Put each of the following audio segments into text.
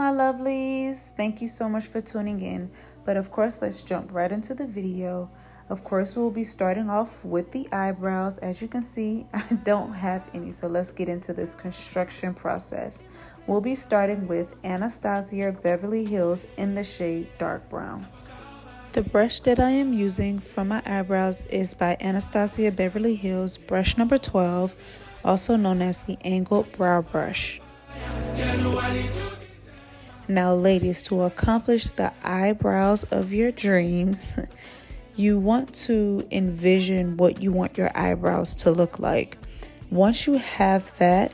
my lovelies. Thank you so much for tuning in. But of course, let's jump right into the video. Of course, we'll be starting off with the eyebrows. As you can see, I don't have any, so let's get into this construction process. We'll be starting with Anastasia Beverly Hills in the shade dark brown. The brush that I am using for my eyebrows is by Anastasia Beverly Hills, brush number 12, also known as the angled brow brush. Now ladies, to accomplish the eyebrows of your dreams, you want to envision what you want your eyebrows to look like. Once you have that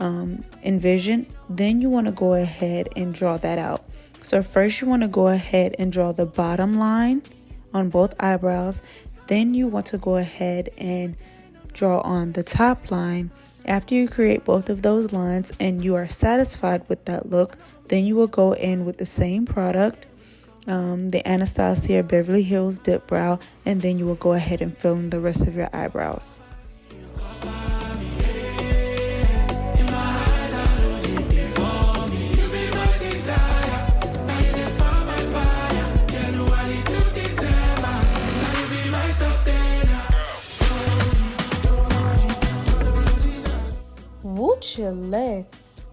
envisioned, then you want to go ahead and draw that out. So first you want to go ahead and draw the bottom line on both eyebrows. Then you want to go ahead and draw on the top line. After you create both of those lines and you are satisfied with that look, then you will go in with the same product, the Anastasia Beverly Hills Dip Brow, and then you will go ahead and fill in the rest of your eyebrows. Woo chile.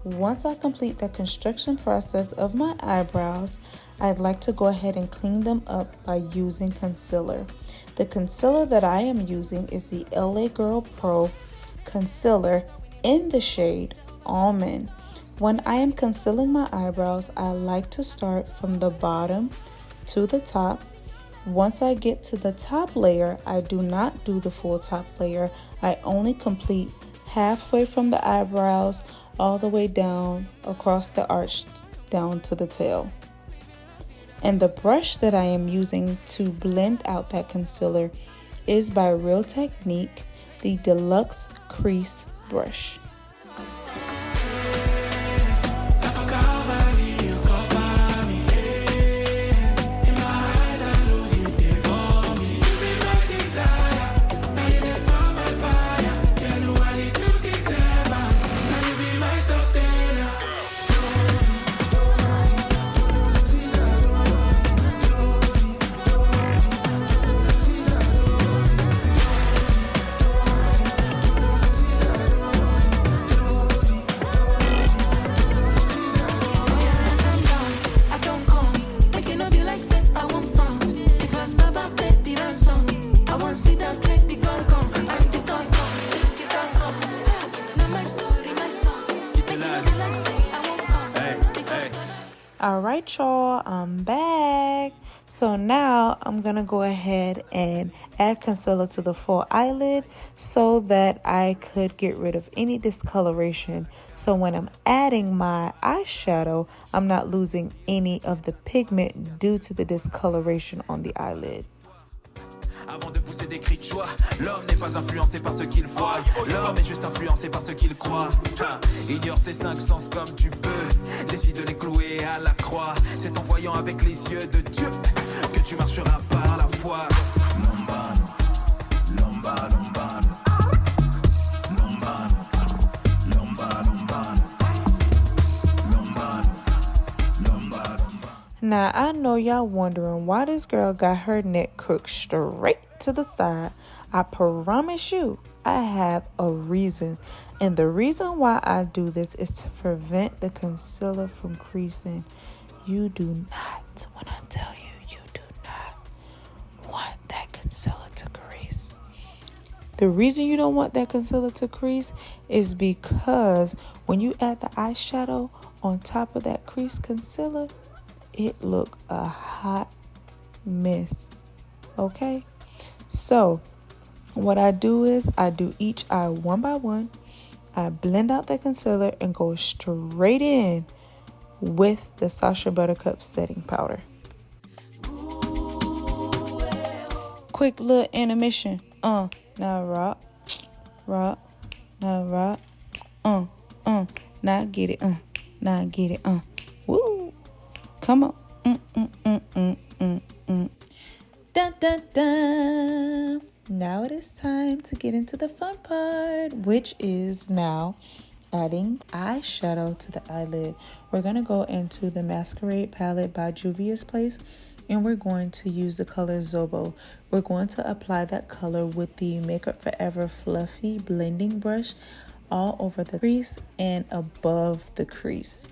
Once I complete the construction process of my eyebrows, I'd like to go ahead and clean them up by using concealer. The concealer that I am using is the LA Girl Pro concealer in the shade Almond. When I am concealing my eyebrows, I like to start from the bottom to the top. Once I get to the top layer, I do not do the full top layer. I only complete halfway from the eyebrows all the way down across the arch down to the tail. And the brush that I am using to blend out that concealer is by Real Technique, the Deluxe Crease Brush. Alright y'all, I'm back. So now I'm gonna go ahead and add concealer to the full eyelid so that I could get rid of any discoloration. So when I'm adding my eyeshadow, I'm not losing any of the pigment due to the discoloration on the eyelid. Avant de pousser des cris de joie, l'homme n'est pas influencé par ce qu'il voit. L'homme est juste influencé par ce qu'il croit. Ignore tes cinq sens comme tu peux. Décide de les clouer à la croix. C'est en voyant avec les yeux de Dieu que tu marcheras par la foi. Lombano, lomba, lombano. Lombano, lomba, lombano. Lombano, lomba, lombano. Now, I know y'all wondering why this girl got her neck crooked straight to the side. I promise you, I have a reason. And the reason why I do this is to prevent the concealer from creasing. You do not, when I tell you, you do not want that concealer to crease. The reason you don't want that concealer to crease is because when you add the eyeshadow on top of that creased concealer, it look a hot mess. Okay, so what I do is I do each eye one by one. I blend out the concealer and go straight in with the Sacha Buttercup setting powder. Quick little intermission. Now rock, now rock, now get it, now get it, woo. Come on. Dun, dun, dun. Now it is time to get into the fun part, which is now adding eyeshadow to the eyelid. We're going to go into the Masquerade palette by Juvia's Place, and we're going to use the color Zobo. We're going to apply that color with the Makeup Forever Fluffy blending brush all over the crease and above the crease.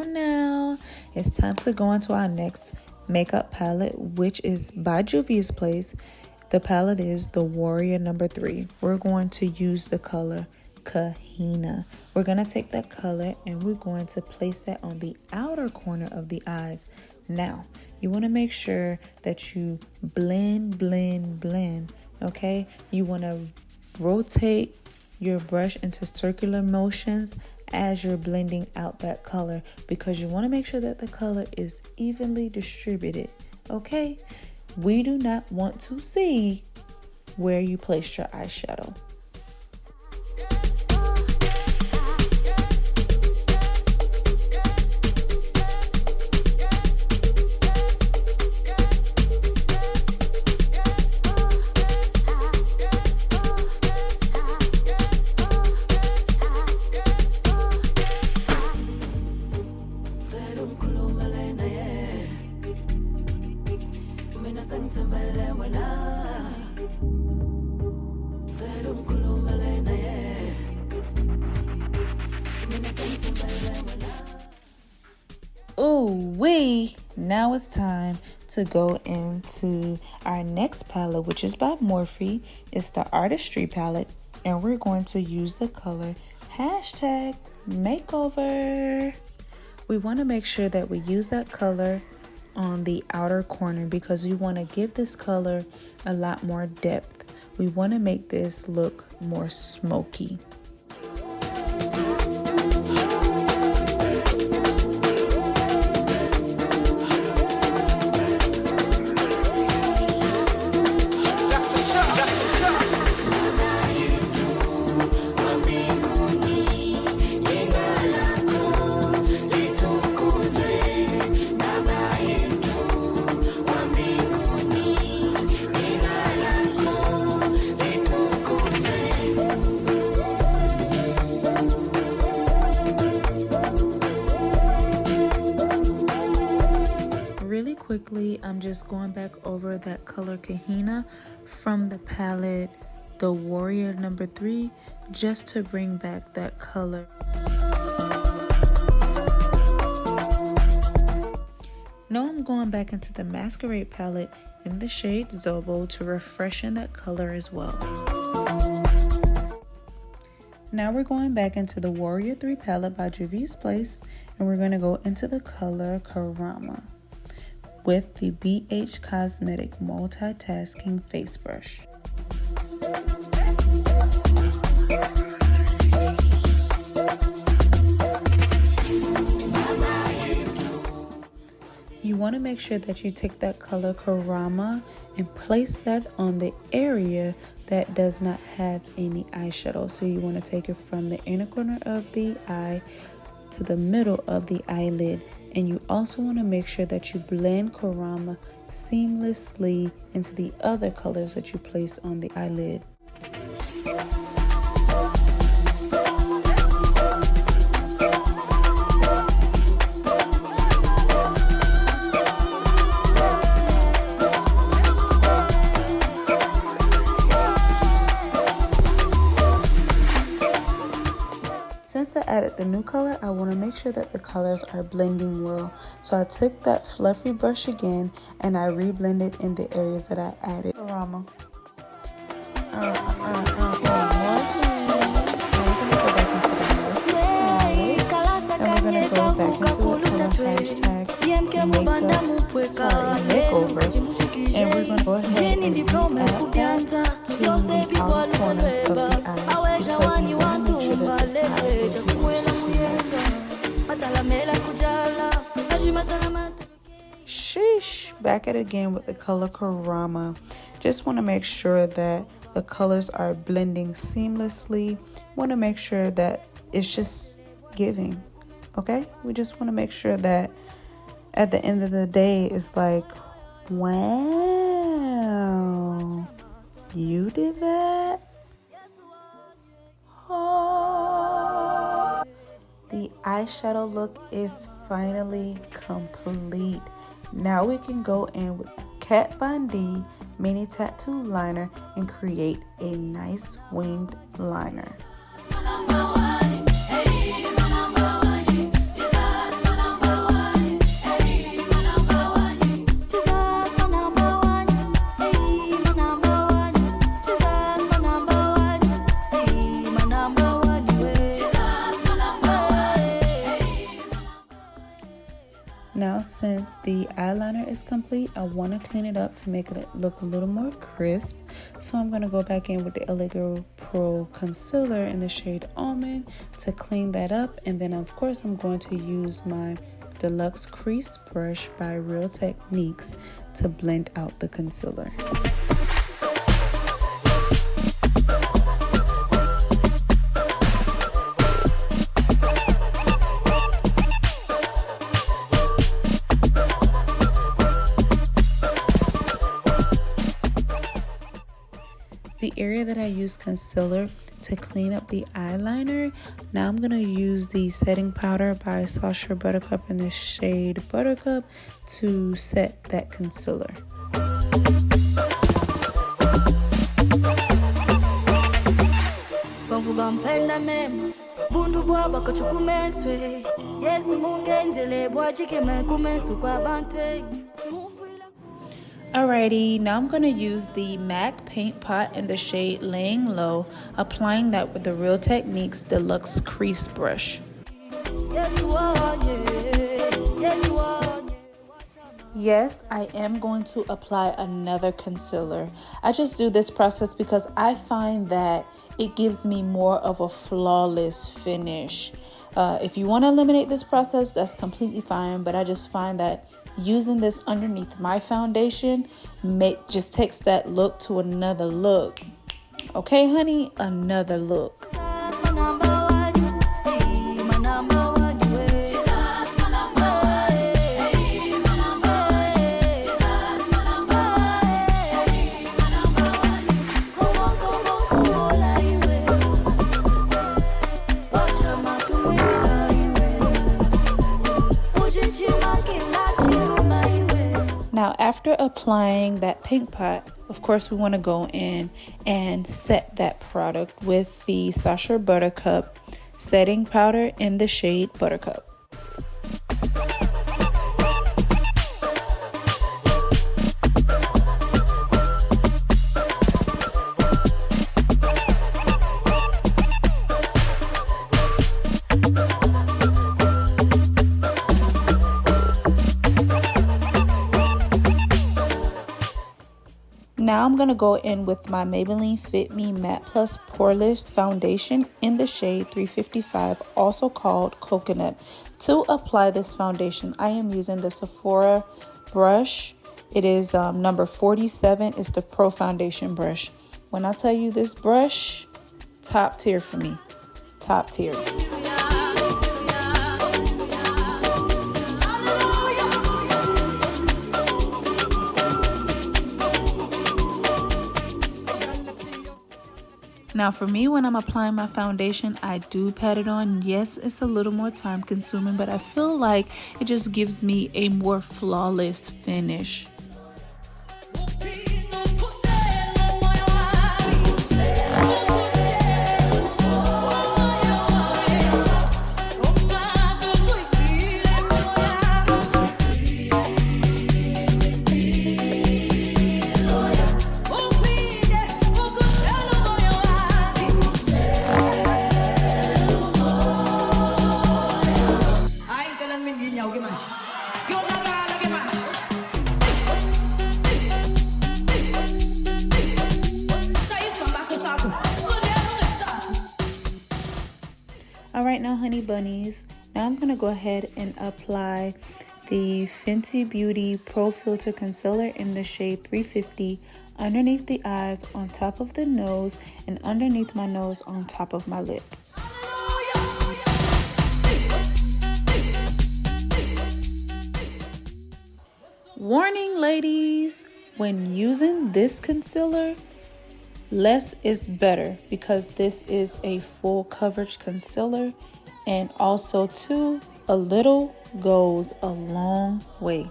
Now, it's time to go into our next makeup palette, which is by Juvia's Place. The palette is the Warrior number 3. We're going to use the color Kahina. We're going to take that color and we're going to place that on the outer corner of the eyes. Now, you want to make sure that you blend, okay? You want to rotate your brush into circular motions as you're blending out that color, because you want to make sure that the color is evenly distributed, okay? We do not want to see where you placed your eyeshadow. Now it's time to go into our next palette, which is by Morphe. It's the Artistry palette, and we're going to use the color #makeover. We want to make sure that we use that color on the outer corner because we want to give this color a lot more depth. We want to make this look more smoky. Quickly, I'm just going back over that color Kahina from the palette the Warrior number 3 just to bring back that color. Now I'm going back into the Masquerade palette in the shade Zobo to refreshen that color as well. Now we're going back into the Warrior 3 palette by Juvia's Place, and we're going to go into the color Karama with the BH Cosmetic Multitasking Face Brush. You want to make sure that you take that color Karama and place that on the area that does not have any eyeshadow. So you want to take it from the inner corner of the eye to the middle of the eyelid. And you also want to make sure that you blend Karama seamlessly into the other colors that you place on the eyelid. Since the added the new color, I want to make sure that the colors are blending well. So I took that fluffy brush again and I reblended in the areas that I added. Rama. Makeover, and we're going to go ahead and add that to the outer corners of the eyes because we want to make sure that this eye is more smooth. Sheesh, back at it again with the color Karama. Just want to make sure that the colors are blending seamlessly. Want to make sure that it's just giving. Okay, we just want to make sure that at the end of the day, it's like, wow, you did that? Oh. The eyeshadow look is finally complete. Now we can go in with Kat Von D mini tattoo liner and create a nice winged liner. Now, since the eyeliner is complete, I want to clean it up to make it look a little more crisp. So I'm going to go back in with the LA Girl Pro Concealer in the shade Almond to clean that up. And then, of course, I'm going to use my Deluxe Crease Brush by Real Techniques to blend out the concealer. The area that I use concealer to clean up the eyeliner, now I'm going to use the setting powder by Sultry Buttercup in the shade Buttercup to set that concealer. Alrighty, now I'm going to use the MAC paint pot in the shade Laying Low, applying that with the Real Techniques Deluxe Crease Brush. Yes, I am going to apply another concealer. I just do this process because I find that it gives me more of a flawless finish. If you want to eliminate this process, that's completely fine, but I just find that using this underneath my foundation just takes that look to another look. Okay, honey, another look. Now, after applying that paint pot, of course, we want to go in and set that product with the Sultry Buttercup setting powder in the shade Buttercup. Now I'm going to go in with my Maybelline Fit Me Matte Plus Poreless Foundation in the shade 355, also called Coconut. To apply this foundation, I am using the Sephora brush. It is number 47. It's the Pro Foundation brush. When I tell you this brush, top tier for me. Top tier. Now for me, when I'm applying my foundation, I do pat it on. Yes, it's a little more time consuming, but I feel like it just gives me a more flawless finish. Alright, now honey bunnies, now I'm going to go ahead and apply the Fenty Beauty Pro Filter Concealer in the shade 350 underneath the eyes, on top of the nose, and underneath my nose on top of my lip. Warning ladies, when using this concealer, less is better because this is a full coverage concealer, and also too, a little goes a long way.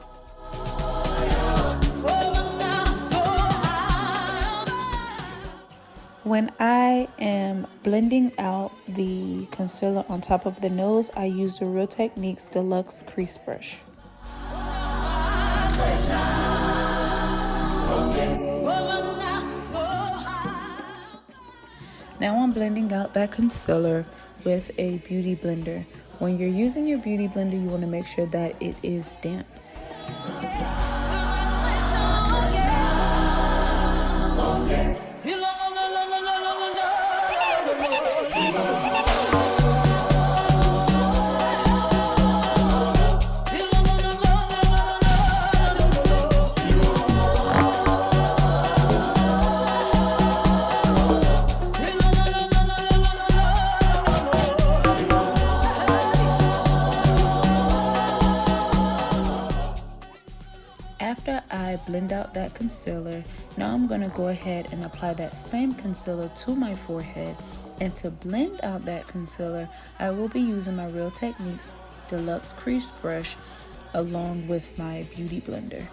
When I am blending out the concealer on top of the nose, I use the Real Techniques Deluxe Crease Brush. Now I'm blending out that concealer with a beauty blender. When you're using your beauty blender, you want to make sure that it is damp. After I blend out that concealer, now I'm going to go ahead and apply that same concealer to my forehead. And to blend out that concealer, I will be using my Real Techniques Deluxe Crease Brush along with my beauty blender.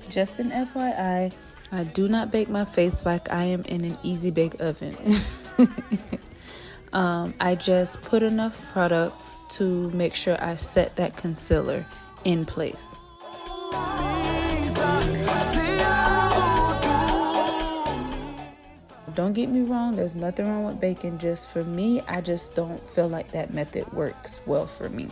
Just an FYI, I do not bake my face like I am in an easy bake oven. I just put enough product to make sure I set that concealer in place. Don't get me wrong, there's nothing wrong with baking. Just for me, I just don't feel like that method works well for me.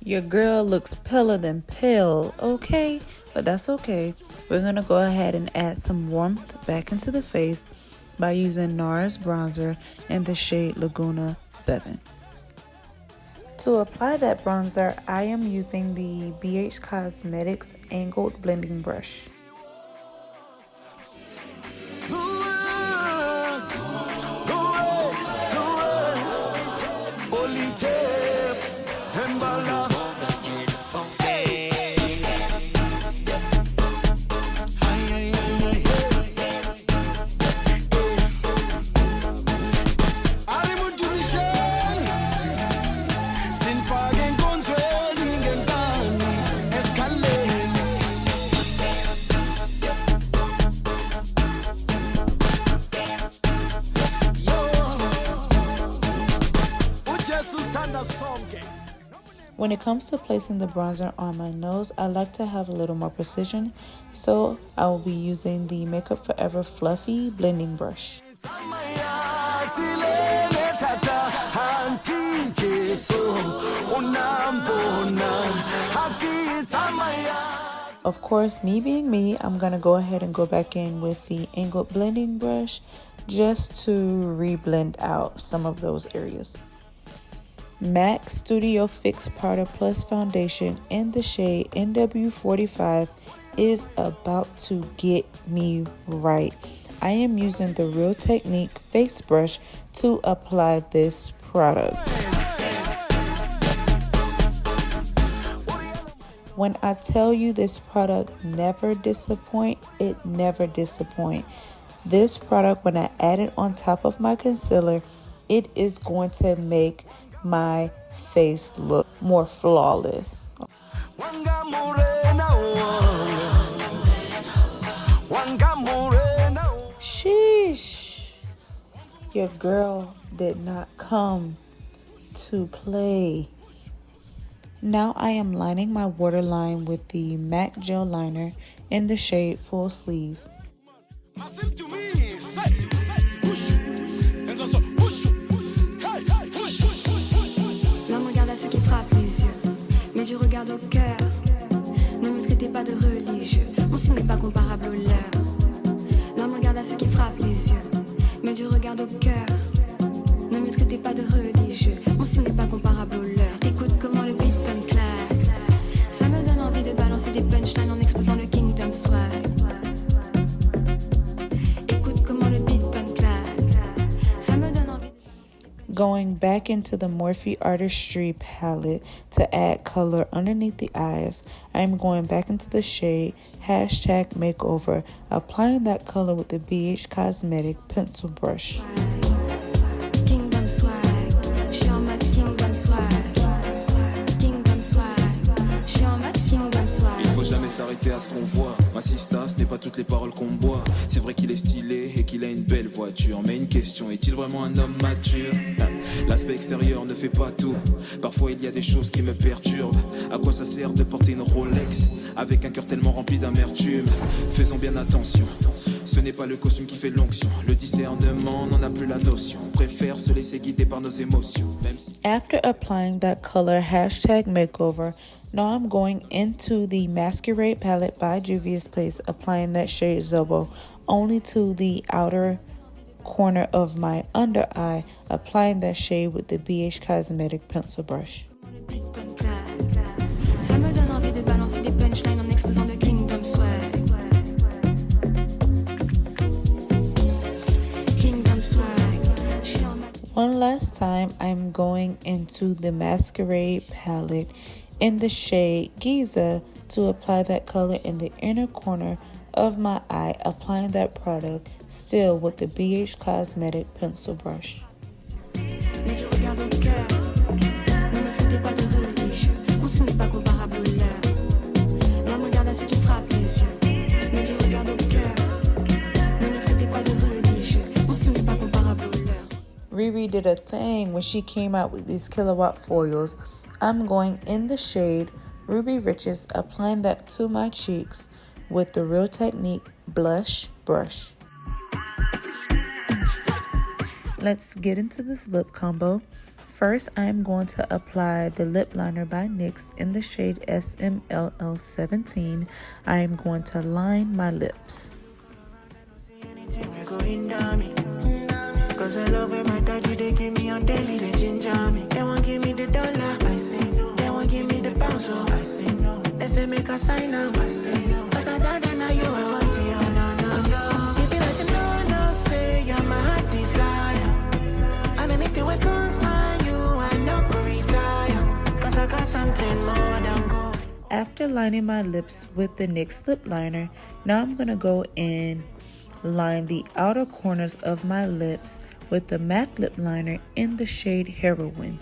Your girl looks paler than pale, okay? But that's okay. We're going to go ahead and add some warmth back into the face by using NARS bronzer in the shade Laguna 7. To apply that bronzer, I am using the BH Cosmetics Angled Blending Brush. When it comes to placing the bronzer on my nose, I like to have a little more precision, so I will be using the Makeup Forever Fluffy Blending Brush. Of course, me being me, I'm going to go ahead and go back in with the Angled Blending Brush just to re-blend out some of those areas. MAC Studio Fix Powder Plus Foundation in the shade NW45 is about to get me right. I am using the Real Technique face brush to apply this product. When I tell you this product never disappoints, it never disappoints. This product, when I add it on top of my concealer, it is going to make my face look more flawless. Sheesh. Your girl did not come to play. Now I am lining my waterline with the MAC Gel Liner in the shade Full Sleeve. L'homme regarde à ce qui frappe les yeux, mais du regard au cœur. Ne me traitez pas de religieux, mon signe n'est pas comparable au leur. L'homme regarde à ce qui frappe les yeux, mais du regard au cœur. Ne me traitez pas de religieux, mon style n'est pas comparable au leur. Écoute comment le beat comme claque, ça me donne envie de balancer des punchlines en exposant le Kingdom swag. Écoute comment le beat comme claque, ça me donne envie. Going back into the Morphe Artistry palette to add color underneath the eyes, I am going back into the shade #makeover, applying that color with the BH Cosmetic pencil brush. Kingdom swag, je suis en mode Kingdom swag. Kingdom swag, je suis en mode Kingdom swag. Il faut jamais s'arrêter à ce qu'on voit. Ma sista, ce n'est pas toutes les paroles qu'on boit. C'est vrai qu'il est stylé et qu'il a une belle voiture. Mais une question, est-il vraiment un homme mature? L'aspect extérieur ne fait pas tout. Parfois il y a des choses qui me perturbent. À quoi ça sert de porter une Rolex avec un cœur tellement rempli d'amertume? Faisons bien attention. Ce n'est pas le costume qui fait l'onction. Le discernement n'en a plus la notion. On préfère se laisser guider par nos émotions. After applying that color #makeover, now I'm going into the Masquerade palette by Juvia's Place, applying that shade Zobo only to the outer corner of my under eye, applying that shade with the BH Cosmetic pencil brush. Ça me donne envie de balancer des punchlines en exposant le Kingdom swag. Kingdom swag. One last time, I'm going into the Masquerade palette in the shade Giza to apply that color in the inner corner of my eye, applying that product still with the BH Cosmetic pencil brush. Mais du regard au cœur, ne me traitez pas de religieux, mon signe n'est pas comparable au leur. L'homme regarde à ce qui frappe les yeux, mais du regard au cœur, ne me traitez pas de religieux, mon signe n'est pas comparable au leur. Riri did a thing when she came out with these kilowatt foils. I'm going in the shade Ruby Riches, applying that to my cheeks with the Real Technique blush brush. Let's get into this lip combo. First, I am going to apply the lip liner by NYX in the shade SMLL17. I am going to line my lips. After lining my lips with the NYX lip liner, now I'm going to go and line the outer corners of my lips with the MAC lip liner in the shade Heroine.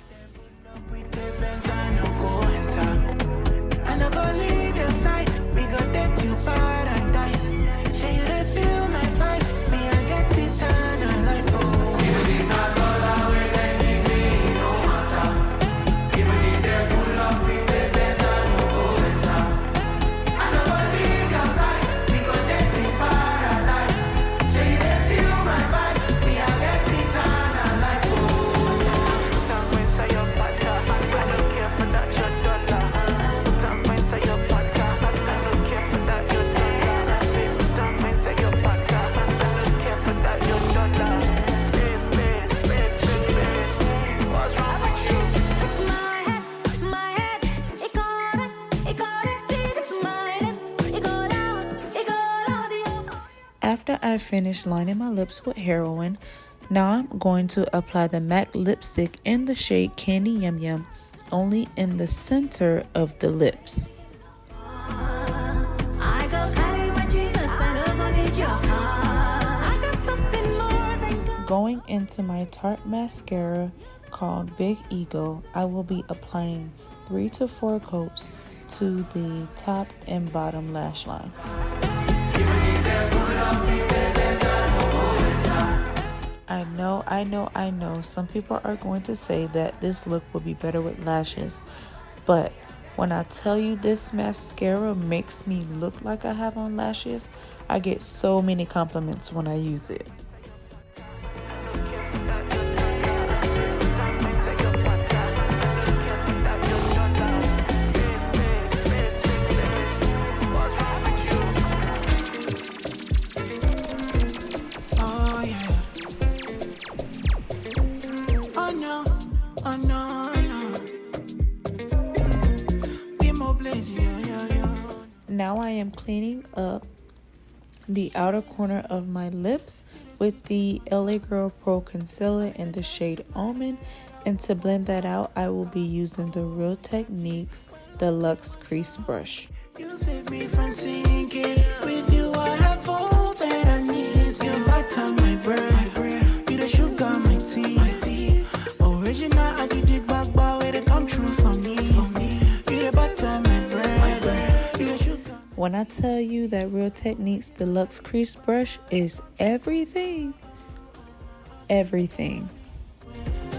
After I finish lining my lips with heroin, now I'm going to apply the MAC lipstick in the shade Candy Yum Yum, only in the center of the lips. Going into my Tarte mascara called Big Ego, I will be applying 3 to 4 coats to the top and bottom lash line. I know. Some people are going to say that this look will be better with lashes, but when I tell you this mascara makes me look like I have on lashes, I get so many compliments when I use it. Now I am cleaning up the outer corner of my lips with the LA Girl Pro Concealer in the shade Almond. And to blend that out, I will be using the Real Techniques Deluxe Crease Brush. You save me from sinking. With you I have all that I need. You're butter, my bread. You the sugar, my tea. Original, I did it back, but where they come true for me. You the butter, my bread. When I tell you that Real Techniques Deluxe Crease Brush is everything. Everything.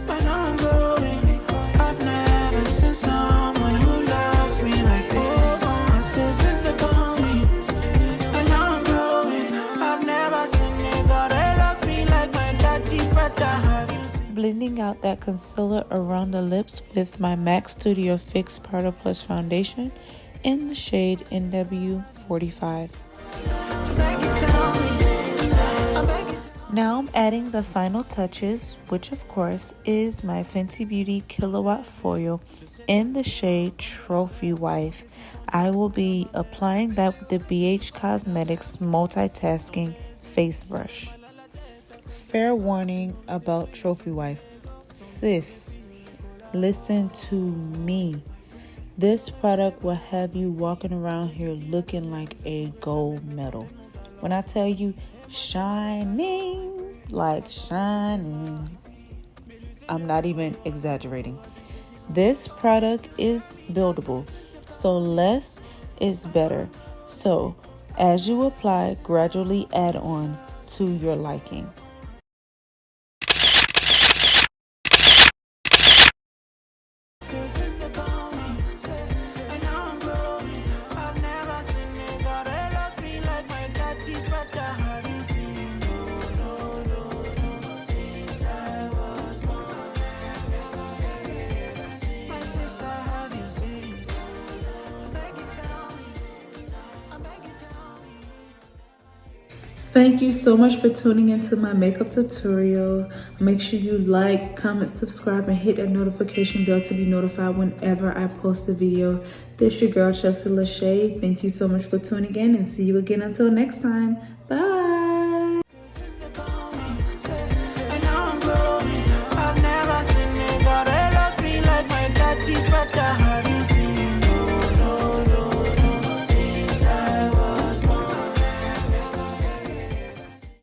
But now I'm growing. I've never seen someone who loves me like this. I said since the coming. And now I'm growing. I've never seen a girl that loves me like my daddy brother. Have you seen? Blending out that concealer around the lips with my MAC Studio Fix Powder Plus Foundation in the shade NW45. Now I'm adding the final touches, which of course is my Fenty Beauty Kilowatt Foil in the shade Trophy Wife. I will be applying that with the BH Cosmetics Multitasking Face Brush. Fair warning about Trophy Wife. Sis, listen to me. This product will have you walking around here looking like a gold medal. When I tell you shining, like shining, I'm not even exaggerating. This product is buildable, so less is better. So as you apply, gradually add on to your liking. Thank you so much for tuning into my makeup tutorial. Make sure you like, comment, subscribe, and hit that notification bell to be notified whenever I post a video. This your girl, Chelsea LaShay. Thank you so much for tuning in and see you again until next time. Bye.